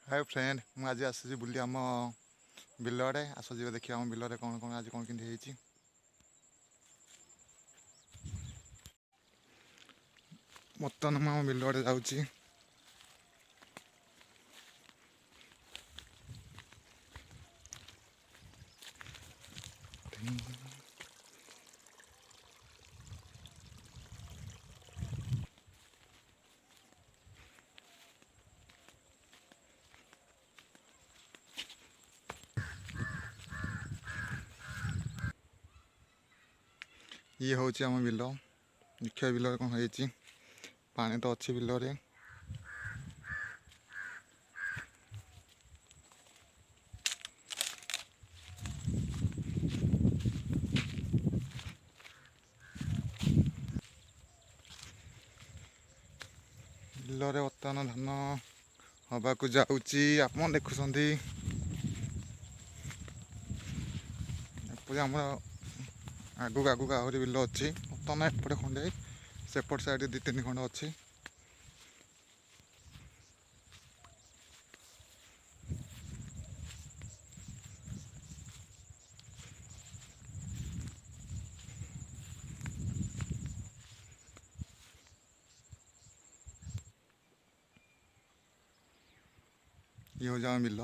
Hi friend मुझे आज आसी बुली आम बिल आड़े आस जी देखिए आम बिल कौन कौन आज कौन कि बर्तमान मुझे आम बिल आड़े जाऊँगी। ये हूँ आम बिल देखिए बिल कौन हो पानी तो अच्छी बिल बिल बर्तमान धान हवा को जाऊँगी आप देखुं आम आगू आगू आहरी बिल अच्छी बर्तमान एपटे खंडे सेपट साइड दी तीन खंड अच्छी। ये हूँ आम बिल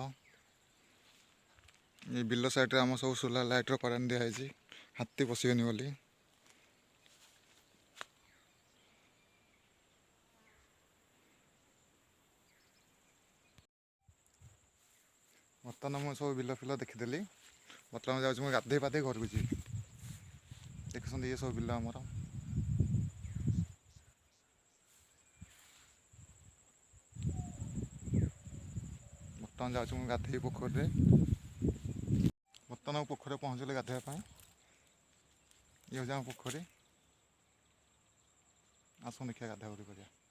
ये बिल साइड आम सब सोलार लाइट करेन्ट दिखाई हाथी पशिबनी बोली। बर्तमान मुझे सब बिल फिल देखीदेली बर्तमान जाऊँ गाधे पाधे घर को जी देखुं ये सब बिल आमर बर्तमान जाऊँ गाधे पोखर बर्तमान पोखर पहुँचले गाधेवाई ये हूँ पोखरी आस देखिए गाधा गुड़ी कर।